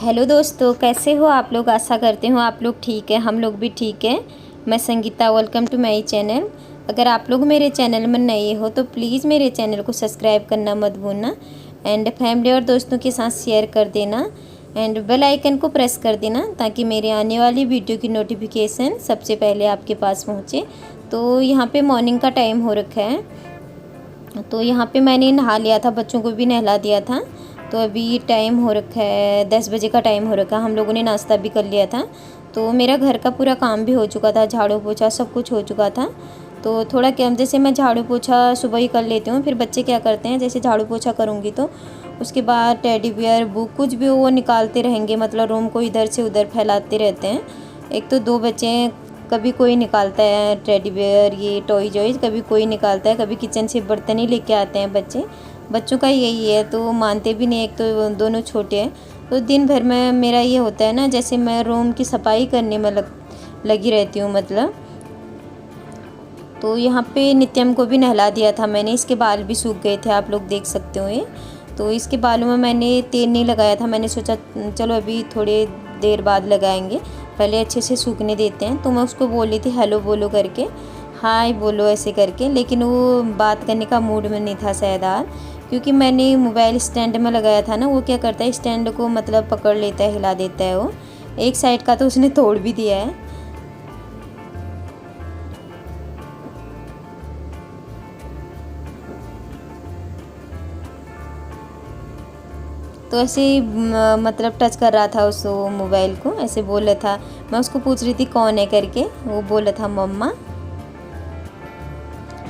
Hello दोस्तों, कैसे हो आप लोग। आशा करते हो आप लोग ठीक है, हम लोग भी ठीक है। मैं Sangeeta, welcome to my channel. अगर आप लोग मेरे चैनल में नए हो तो प्लीज़ मेरे चैनल को सब्सक्राइब करना मत भूलना एंड फैमिली और दोस्तों के साथ शेयर कर देना एंड बेल आइकन को प्रेस कर देना ताकि मेरे आने वाली वीडियो की नोटिफिकेशन सबसे पहले आपके पास पहुँचे। तो यहाँ पर मॉर्निंग का टाइम हो रखा है, तो यहाँ पे मैंने नहा लिया था, बच्चों को भी नहला दिया था। तो अभी टाइम हो रखा है 10 बजे का टाइम हो रखा है। हम लोगों ने नाश्ता भी कर लिया था, तो मेरा घर का पूरा काम भी हो चुका था, झाड़ू पोछा सब कुछ हो चुका था। तो थोड़ा क्या, जैसे मैं झाड़ू पोछा सुबह ही कर लेती हूँ, फिर बच्चे क्या करते हैं, जैसे झाड़ू पोछा करूँगी तो उसके बाद टेडी बियर बुक कुछ भी वो निकालते रहेंगे, मतलब रूम को इधर से उधर फैलाते रहते हैं। एक तो 2 बच्चे हैं, कभी कोई निकालता है टेडी बियर ये टॉय जॉयज, कभी कोई निकालता है, कभी किचन से बर्तन ही लेके आते हैं बच्चों का यही है, तो मानते भी नहीं। एक तो दोनों छोटे हैं, तो दिन भर में मेरा ये होता है ना, जैसे मैं रूम की सफाई करने में लगी रहती हूँ मतलब। तो यहाँ पे नित्यम को भी नहला दिया था मैंने, इसके बाल भी सूख गए थे, आप लोग देख सकते हो ये। तो इसके बालों में मैंने तेल नहीं लगाया था, मैंने सोचा चलो अभी थोड़ी देर बाद लगाएंगे, पहले अच्छे से सूखने देते हैं। तो मैं उसको बोल रही थी हेलो बोलो करके, हाय बोलो ऐसे करके, लेकिन वो बात करने का मूड में नहीं था शायद आज, क्योंकि मैंने मोबाइल स्टैंड में लगाया था ना। वो क्या करता है, स्टैंड को मतलब पकड़ लेता है, हिला देता है वो। एक साइड का तो उसने तोड़ भी दिया है। तो ऐसे ही मतलब टच कर रहा था उस मोबाइल को, ऐसे बोल रहा था। मैं उसको पूछ रही थी कौन है करके, वो बोल रहा था मम्मा।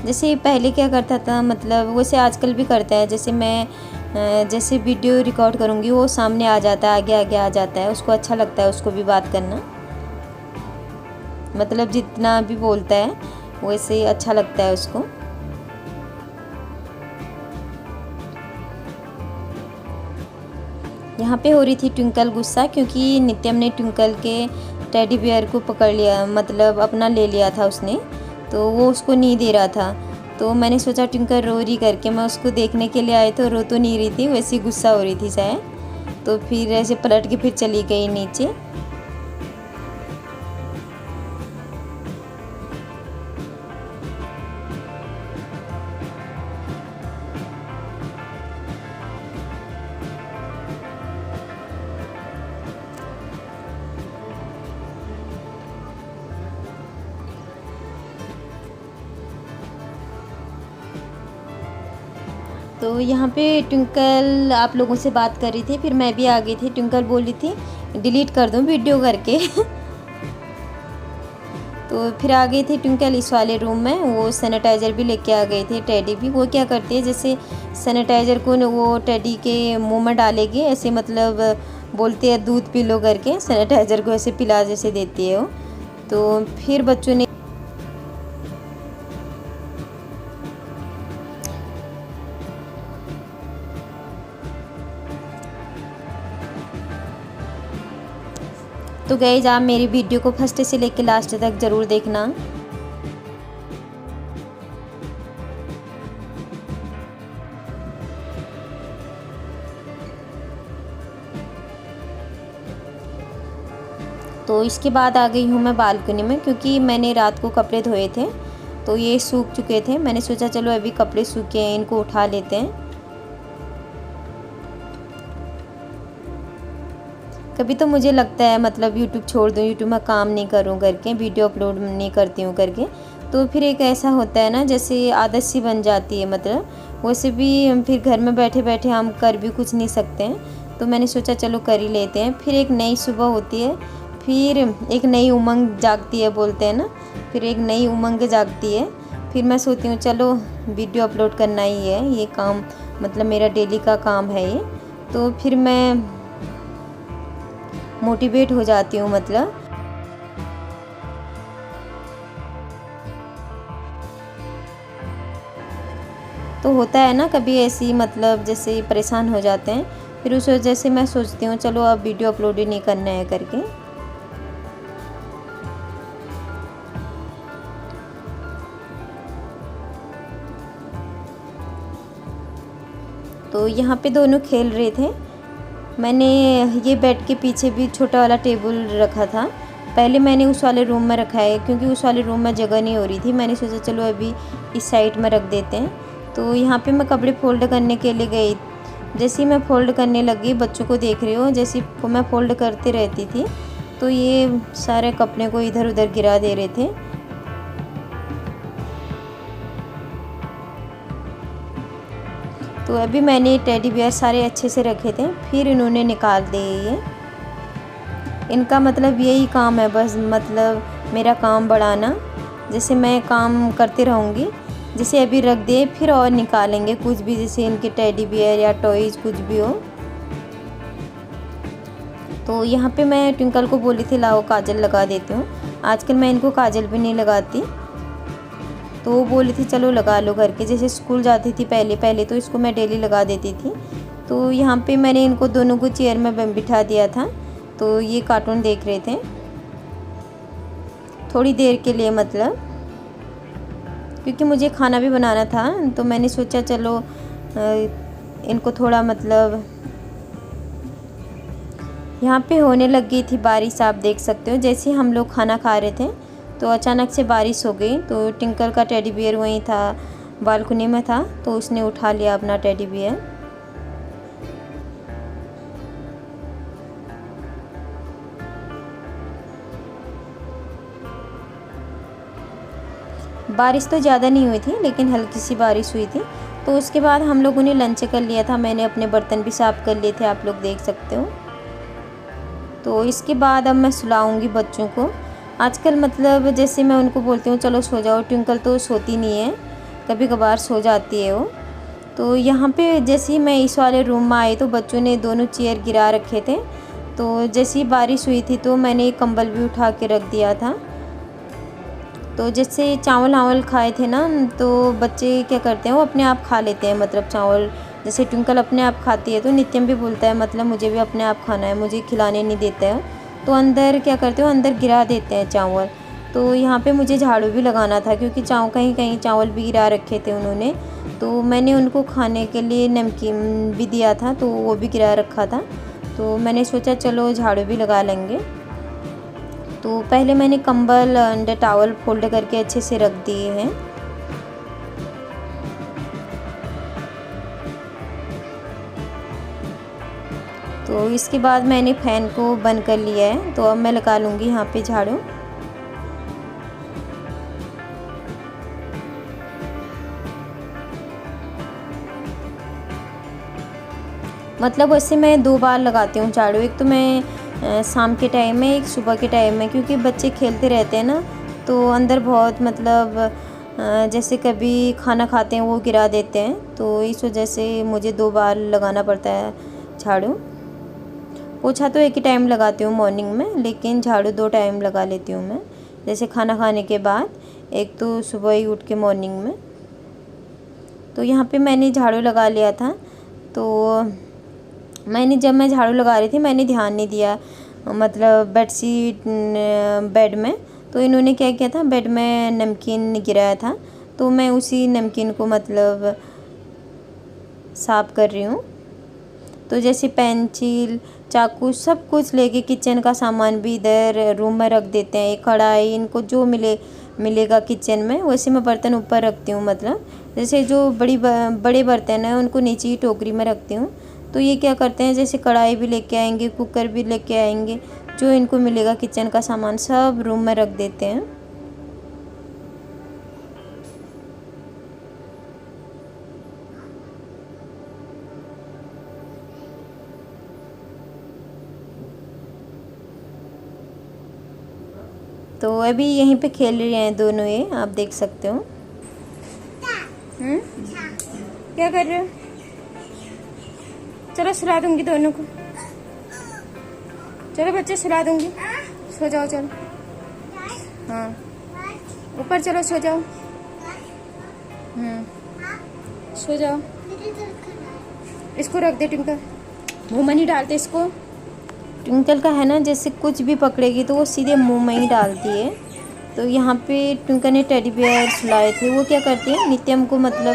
जैसे पहले क्या करता था, मतलब वैसे आजकल भी करता है। जैसे मैं जैसे वीडियो रिकॉर्ड करूँगी वो सामने आ जाता है, आगे आगे आ जाता है, उसको अच्छा लगता है उसको भी बात करना, मतलब जितना भी बोलता है वैसे अच्छा लगता है उसको। यहाँ पे हो रही थी ट्विंकल गुस्सा, क्योंकि नित्यम ने ट्विंकल के टेडी बियर को पकड़ लिया, मतलब अपना ले लिया था उसने, तो वो उसको नहीं दे रहा था। तो मैंने सोचा ट्विंकल रो रही करके, मैं उसको देखने के लिए आई तो रो तो नहीं रही थी, वैसे गुस्सा हो रही थी शायद। तो फिर ऐसे पलट के फिर चली गई नीचे। तो यहाँ पे ट्विंकल आप लोगों से बात कर रही थी, फिर मैं भी आ गई थी। ट्विंकल बोल रही थी डिलीट कर दूँ वीडियो करके तो फिर आ गई थी ट्विंकल इस वाले रूम में। वो सैनिटाइज़र भी लेके आ गई थी, टेडी भी। वो क्या करती है, जैसे सैनिटाइज़र को वो टेडी के मुंह में डालेगी, ऐसे मतलब बोलते हैं दूध पी लो करके, सैनिटाइज़र को ऐसे पिला जैसे देती है वो। तो फिर बच्चों ने तो गाइस आप मेरी वीडियो को फर्स्ट से लेकर लास्ट तक ज़रूर देखना। तो इसके बाद आ गई हूँ मैं बालकनी में, क्योंकि मैंने रात को कपड़े धोए थे तो ये सूख चुके थे। मैंने सोचा चलो अभी कपड़े सूखे हैं, इनको उठा लेते हैं। कभी तो मुझे लगता है मतलब यूट्यूब छोड़ दूँ, यूट्यूब में काम नहीं करूँ करके, वीडियो अपलोड नहीं करती हूँ करके। तो फिर एक ऐसा होता है ना, जैसे आदत सी बन जाती है, मतलब वैसे भी फिर घर में बैठे बैठे हम कर भी कुछ नहीं सकते हैं। तो मैंने सोचा चलो कर ही लेते हैं। फिर एक नई सुबह होती है, फिर एक नई उमंग जागती है बोलते हैं ना, फिर एक नई उमंग जागती है। फिर मैं सोचती हूँ चलो वीडियो अपलोड करना ही है, ये काम मतलब मेरा डेली का काम है ये। तो फिर मैं मोटिवेट हो जाती हूँ मतलब। तो होता है ना कभी ऐसी, मतलब जैसे परेशान हो जाते हैं, फिर उस वजह से मैं सोचती हूँ चलो अब वीडियो अपलोड ही नहीं करना है करके। तो यहाँ पे दोनों खेल रहे थे। मैंने ये बेड के पीछे भी छोटा वाला टेबल रखा था। पहले मैंने उस वाले रूम में रखा है क्योंकि उस वाले रूम में जगह नहीं हो रही थी। मैंने सोचा चलो अभी इस साइड में रख देते हैं। तो यहाँ पे मैं कपड़े फ़ोल्ड करने के लिए गई। जैसे ही मैं फ़ोल्ड करने लगी, बच्चों को देख रही हूँ, जैसे मैं फ़ोल्ड करते रहती थी तो ये सारे कपड़े को इधर उधर गिरा दे रहे थे। तो अभी मैंने टेडी बियर सारे अच्छे से रखे थे, फिर इन्होंने निकाल दिए। ये इनका मतलब यही काम है, बस मतलब मेरा काम बढ़ाना। जैसे मैं काम करती रहूँगी, जैसे अभी रख दिए फिर और निकालेंगे कुछ भी, जैसे इनके टेडी बियर या टॉयज़ कुछ भी हो। तो यहाँ पे मैं ट्विंकल को बोली थी लाओ काजल लगा देती हूँ। आजकल मैं इनको काजल भी नहीं लगाती, तो वो बोली थी चलो लगा लो करके। जैसे स्कूल जाती थी पहले पहले तो इसको मैं डेली लगा देती थी। तो यहाँ पे मैंने इनको दोनों को चेयर में बिठा दिया था। तो ये कार्टून देख रहे थे थोड़ी देर के लिए, मतलब क्योंकि मुझे खाना भी बनाना था। तो मैंने सोचा चलो इनको थोड़ा मतलब यहाँ पे होने लग गई थी बारिश, आप देख सकते हो। जैसे ही हम लोग खाना खा रहे थे तो अचानक से बारिश हो गई। तो टिंकल का टेडी बियर वहीं था, बालकनी में था, तो उसने उठा लिया अपना टेडी बियर। बारिश तो ज़्यादा नहीं हुई थी लेकिन हल्की सी बारिश हुई थी। तो उसके बाद हम लोगों ने लंच कर लिया था। मैंने अपने बर्तन भी साफ़ कर लिए थे, आप लोग देख सकते हो। तो इसके बाद अब मैं सुलाऊंगी बच्चों को। आजकल मतलब जैसे मैं उनको बोलती हूँ चलो सो जाओ, ट्विंकल तो सोती नहीं है, कभी कभार सो जाती है वो। तो यहाँ पे जैसे ही मैं इस वाले रूम में आई तो बच्चों ने दोनों चेयर गिरा रखे थे। तो जैसे ही बारिश हुई थी तो मैंने एक कंबल भी उठा के रख दिया था। तो जैसे चावल वावल खाए थे ना, तो बच्चे क्या करते हैं वो अपने आप खा लेते हैं, मतलब चावल जैसे ट्विंकल अपने आप खाती है तो नित्यम भी बोलता है मतलब मुझे भी अपने आप खाना है, मुझे खिलाने नहीं देता है। तो अंदर क्या करते हो, अंदर गिरा देते हैं चावल। तो यहाँ पे मुझे झाड़ू भी लगाना था क्योंकि कहीं कहीं चावल भी गिरा रखे थे उन्होंने। तो मैंने उनको खाने के लिए नमकीन भी दिया था तो वो भी गिरा रखा था। तो मैंने सोचा चलो झाड़ू भी लगा लेंगे। तो पहले मैंने कंबल अंडर टॉवल फोल्ड करके अच्छे से रख दिए हैं। तो इसके बाद मैंने फ़ैन को बंद कर लिया है। तो अब मैं लगा लूँगी यहाँ पे झाड़ू। मतलब वैसे मैं 2 बार लगाती हूँ झाड़ू, एक तो मैं शाम के टाइम में, एक सुबह के टाइम में, क्योंकि बच्चे खेलते रहते हैं ना तो अंदर बहुत मतलब जैसे कभी खाना खाते हैं वो गिरा देते हैं, तो इस वजह से मुझे 2 बार लगाना पड़ता है झाड़ू। पोछा तो एक ही टाइम लगाती हूँ मॉर्निंग में, लेकिन झाड़ू 2 टाइम लगा लेती हूँ मैं, जैसे खाना खाने के बाद, एक तो सुबह ही उठ के मॉर्निंग में। तो यहाँ पे मैंने झाड़ू लगा लिया था। तो जब मैं झाड़ू लगा रही थी मैंने ध्यान नहीं दिया, मतलब बेड में। तो इन्होंने क्या किया था, बेड में नमकीन गिराया था, तो मैं उसी नमकीन को मतलब साफ़ कर रही हूँ। तो जैसे पेंसिल, चाकू, सब कुछ लेके किचन का सामान भी इधर रूम में रख देते हैं। कढ़ाई, इनको जो मिलेगा किचन में वैसे मैं बर्तन ऊपर रखती हूँ। मतलब जैसे जो बड़े बर्तन हैं उनको नीचे ही टोकरी में रखती हूँ। तो ये क्या करते हैं, जैसे कढ़ाई भी लेके आएंगे, कुकर भी लेके आएंगे, जो इनको मिलेगा किचन का सामान सब रूम में रख देते हैं। तो अभी यहीं पे खेल रहे हैं दोनों, ये आप देख सकते हो। क्या कर रहे हो? चलो सुला दूंगी दोनों को। चलो बच्चे सुला दूंगी, सो जाओ चलो। हाँ ऊपर चलो, सो जाओ। सो जाओ। इसको रख दे ट्विंकल, मुँह में नहीं डालते इसको। ट्विंकल का है ना, जैसे कुछ भी पकड़ेगी तो वो सीधे मुंह में ही डालती है। तो यहाँ पे ट्विंकल ने टेडी बियर सुलाए थे, वो क्या करती है नित्यम को मतलब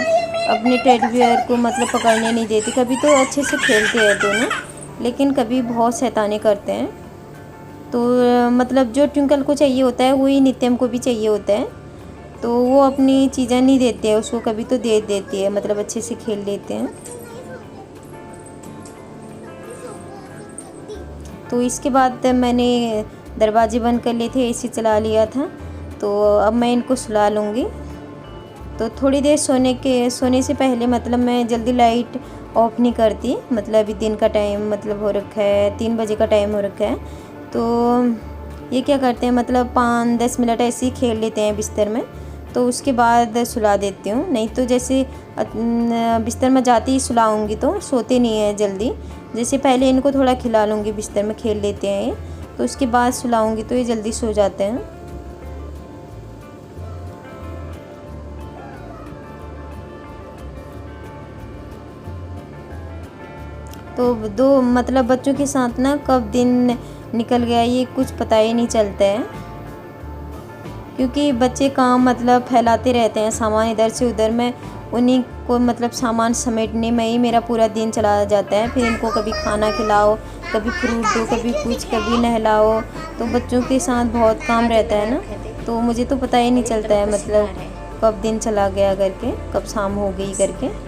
अपने टेडी बियर को मतलब पकड़ने नहीं देती। कभी तो अच्छे से खेलते हैं दोनों, लेकिन कभी बहुत शैतानी करते हैं। तो मतलब जो ट्विंकल को चाहिए होता है वही नित्यम को भी चाहिए होता है, तो वो अपनी चीज़ें नहीं देते हैं उसको, कभी तो दे देती है, मतलब अच्छे से खेल लेते हैं। तो इसके बाद मैंने दरवाजे बंद कर लिए थे, एसी चला लिया था, तो अब मैं इनको सुला लूँगी। तो थोड़ी देर सोने से पहले मतलब मैं जल्दी लाइट ऑफ नहीं करती, मतलब अभी दिन का टाइम मतलब हो रखा है, 3 बजे का टाइम हो रखा है। तो ये क्या करते हैं, मतलब 5-10 मिनट ऐसे ही खेल लेते हैं बिस्तर में, तो उसके बाद सुला देती हूँ। नहीं तो जैसे बिस्तर में जाते ही सुलाऊँगी तो सोते नहीं हैं जल्दी। जैसे पहले इनको थोड़ा खिला लूँगी, बिस्तर में खेल लेते हैं ये, तो उसके बाद सुलाऊँगी तो ये जल्दी सो जाते हैं। तो दो मतलब बच्चों के साथ ना कब दिन निकल गया ये कुछ पता ही नहीं चलता है, क्योंकि बच्चे काम मतलब फैलाते रहते हैं सामान इधर से उधर। मैं उन्हीं को मतलब सामान समेटने में ही मेरा पूरा दिन चला जाता है। फिर इनको कभी खाना खिलाओ, कभी फ्रूट दो, कभी कुछ, कभी नहलाओ, तो बच्चों के साथ बहुत काम रहता है ना, तो मुझे तो पता ही नहीं चलता है मतलब कब दिन चला गया करके, कब शाम हो गई करके।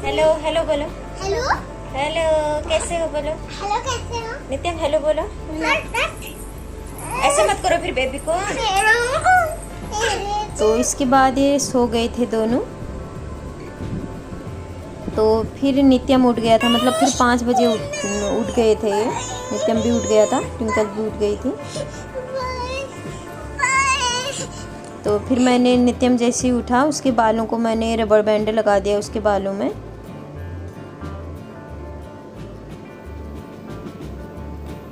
हेलो हेलो बोलो। हेलो हेलो कैसे हो बोलो। हेलो कैसे हो? नित्यम हेलो बोलो। ऐसे मत करो फिर बेबी को। तो इसके बाद ये सो गए थे दोनों। तो फिर नित्यम उठ गया था, मतलब फिर 5 बजे उठ गए थे ये। नित्यम भी उठ गया था, ट्विंकल भी उठ गई थी। तो फिर मैंने नित्यम जैसे ही उठा उसके बालों को मैंने रबर बैंड लगा दिया उसके बालों में।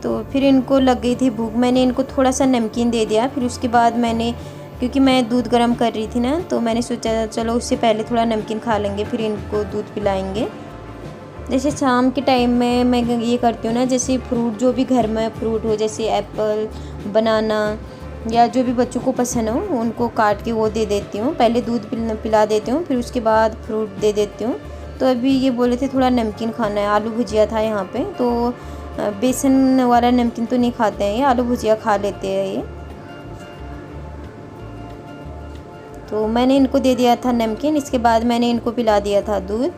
तो फिर इनको लग गई थी भूख, मैंने इनको थोड़ा सा नमकीन दे दिया। फिर उसके बाद मैंने, क्योंकि मैं दूध गर्म कर रही थी ना, तो मैंने सोचा चलो उससे पहले थोड़ा नमकीन खा लेंगे, फिर इनको दूध पिलाएंगे। जैसे शाम के टाइम में मैं ये करती हूँ ना, जैसे फ्रूट जो भी घर में फ्रूट हो, जैसे एप्पल, बनाना या जो भी बच्चों को पसंद हो उनको काट के वो दे देती हूँ। पहले दूध पिला देती हूँ, फिर उसके बाद फ्रूट दे देती हूँ। तो अभी ये बोले थे थोड़ा नमकीन खाना है, आलू भुजिया था यहाँ पे, तो बेसन वाला नमकीन तो नहीं खाते हैं ये, आलू भुजिया खा लेते हैं ये। तो मैंने इनको दे दिया था नमकीन, इसके बाद मैंने इनको पिला दिया था दूध।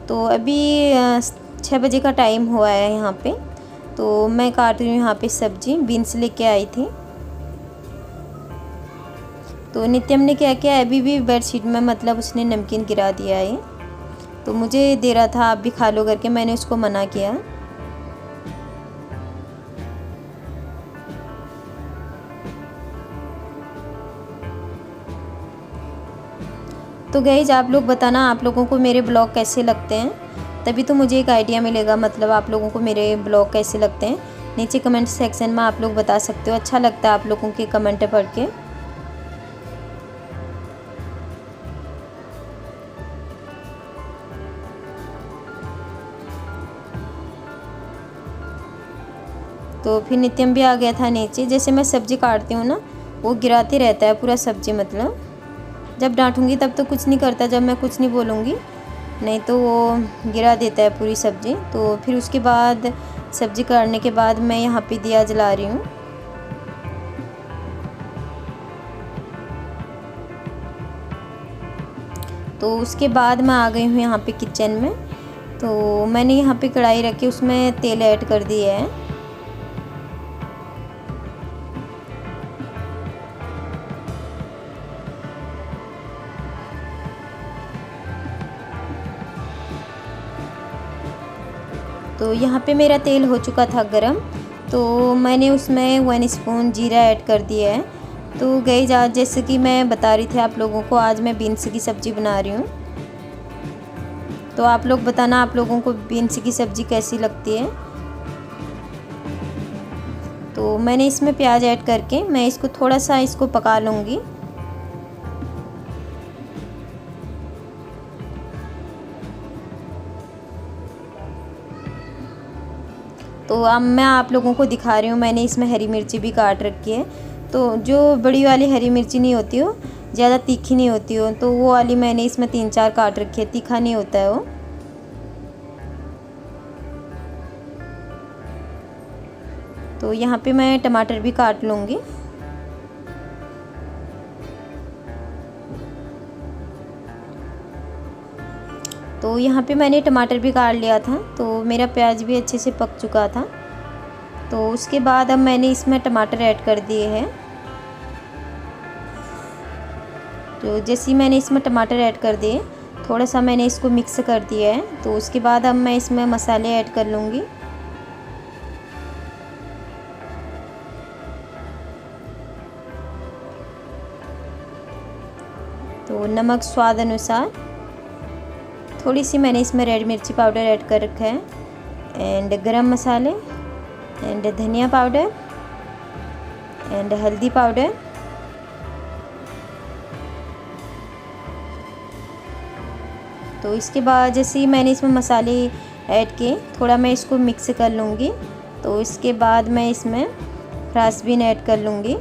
तो अभी 6 बजे का टाइम हुआ है यहाँ पे। तो मैं काट रही हूँ यहाँ पे सब्जी, बीन्स लेके आई थी। तो नित्यम ने क्या किया, अभी भी बेडशीट में मतलब उसने नमकीन गिरा दिया है। तो मुझे दे रहा था आप भी खा लो करके, मैंने उसको मना किया। तो गाइज आप लोग बताना आप लोगों को मेरे ब्लॉग कैसे लगते हैं, तभी तो मुझे एक आइडिया मिलेगा मतलब आप लोगों को मेरे ब्लॉग कैसे लगते हैं। नीचे कमेंट सेक्शन में आप लोग बता सकते हो, अच्छा लगता है आप लोगों के कमेंट पढ़ के। तो फिर नित्यम भी आ गया था नीचे। जैसे मैं सब्ज़ी काटती हूँ ना, वो गिराते रहता है पूरा सब्ज़ी, मतलब जब डांटूंगी तब तो कुछ नहीं करता, जब मैं कुछ नहीं बोलूँगी नहीं तो वो गिरा देता है पूरी सब्ज़ी। तो फिर उसके बाद सब्ज़ी काटने के बाद मैं यहाँ पे दिया जला रही हूँ। तो उसके बाद मैं आ गई हूँ यहाँ पे किचन में। तो मैंने यहाँ पे कढ़ाई रखी, उसमें तेल ऐड कर दिया है। तो यहाँ पे मेरा तेल हो चुका था गरम, तो मैंने उसमें 1 स्पून जीरा ऐड कर दिया है। तो गाइस आज जैसे कि मैं बता रही थी आप लोगों को, आज मैं बीन्स की सब्ज़ी बना रही हूँ। तो आप लोग बताना आप लोगों को बीन्स की सब्ज़ी कैसी लगती है। तो मैंने इसमें प्याज ऐड करके मैं इसको थोड़ा सा इसको पका लूँगी। तो अब मैं आप लोगों को दिखा रही हूँ, मैंने इसमें हरी मिर्ची भी काट रखी है। तो जो बड़ी वाली हरी मिर्ची नहीं होती हो, ज़्यादा तीखी नहीं होती हो, तो वो वाली मैंने इसमें 3-4 काट रखी है, तीखा नहीं होता है वो। तो यहाँ पे मैं टमाटर भी काट लूँगी। तो यहाँ पे मैंने टमाटर भी काट लिया था, तो मेरा प्याज भी अच्छे से पक चुका था। तो उसके बाद अब मैंने इसमें टमाटर ऐड कर दिए हैं। तो जैसे ही मैंने इसमें टमाटर ऐड कर दिए, थोड़ा सा मैंने इसको मिक्स कर दिया है। तो उसके बाद अब मैं इसमें मसाले ऐड कर लूँगी। तो नमक स्वाद अनुसार, थोड़ी सी मैंने इसमें रेड मिर्ची पाउडर ऐड कर रखा है, एंड गरम मसाले, एंड धनिया पाउडर, एंड हल्दी पाउडर। तो इसके बाद जैसे ही मैंने इसमें मसाले ऐड किए, थोड़ा मैं इसको मिक्स कर लूँगी। तो इसके बाद मैं इसमें फ्रेश बीन ऐड कर लूँगी।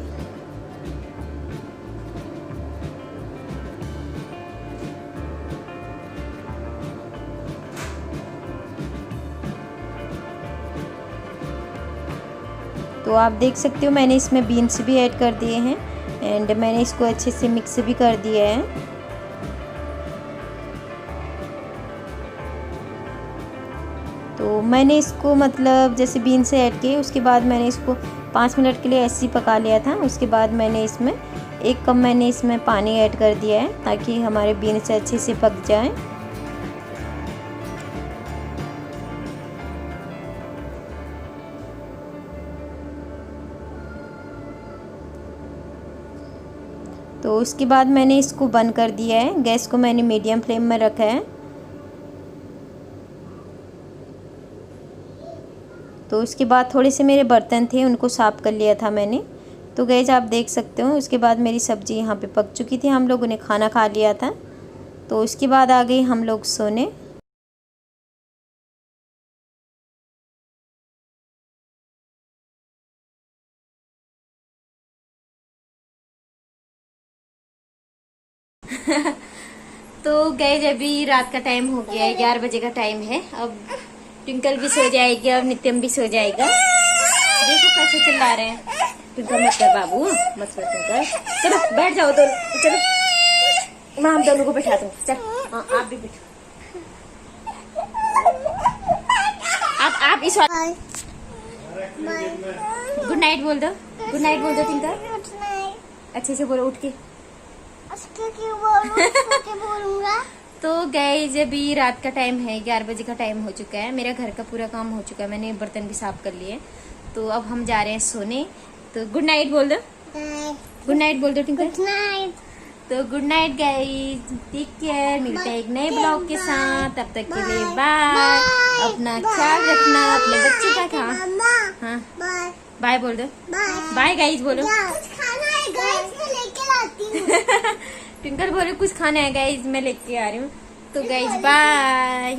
तो आप देख सकते हो मैंने इसमें बीन्स भी ऐड कर दिए हैं, एंड मैंने इसको अच्छे से मिक्स भी कर दिया है। तो मैंने इसको मतलब जैसे बीन्स ऐड किए, उसके बाद मैंने इसको 5 मिनट के लिए ऐसे ही पका लिया था। उसके बाद मैंने इसमें 1 कप मैंने इसमें पानी ऐड कर दिया है, ताकि हमारे बीन्स अच्छे से पक जाएं। तो उसके बाद मैंने इसको बंद कर दिया है, गैस को मैंने मीडियम फ्लेम में रखा है। तो उसके बाद थोड़े से मेरे बर्तन थे, उनको साफ़ कर लिया था मैंने। तो गाइस आप देख सकते हो, उसके बाद मेरी सब्ज़ी यहाँ पे पक चुकी थी, हम लोगों ने खाना खा लिया था। तो उसके बाद आ गए हम लोग सोने। तो गाइस अभी रात का टाइम हो गया है, 11 बजे का टाइम है। अब ट्विंकल भी सो जाएगी और नित्यम भी सो जाएगा। देखो कैसे चिल्ला रहे हैं। ट्विंकल मत कर बाबू, मत कर ट्विंकल। चलो बैठ जाओ तो, चलो मैं हम दोनों को बैठा दूँ। चल हाँ आप भी बैठो। आप इस गुड नाइट बोल दो, गुड नाइट बोल दो ट्विंकल, अच्छे से बोलो उठ के। बोलूंगा। तो गाइस अभी रात का टाइम है, 11 बजे का टाइम हो चुका है। मेरा घर का पूरा काम हो चुका है, मैंने बर्तन भी साफ कर लिए। तो अब हम जा रहे हैं सोने। तो गुड नाइट बोल दो, गुड नाइट बोल दो ट्विंकल। Good night. तो good night guys, take care, मिलते हैं एक नए ब्लॉग के साथ। तब तक के लिए बाय। अपना ख्याल रखना, अपने बच्चे का ख्याल। हाँ बाय बोल दो, बाय गाइस बोलो। ट्विंकल बोले कुछ खाना है गाइस, मैं लेके आ रही हूँ। तो गाइस बाय।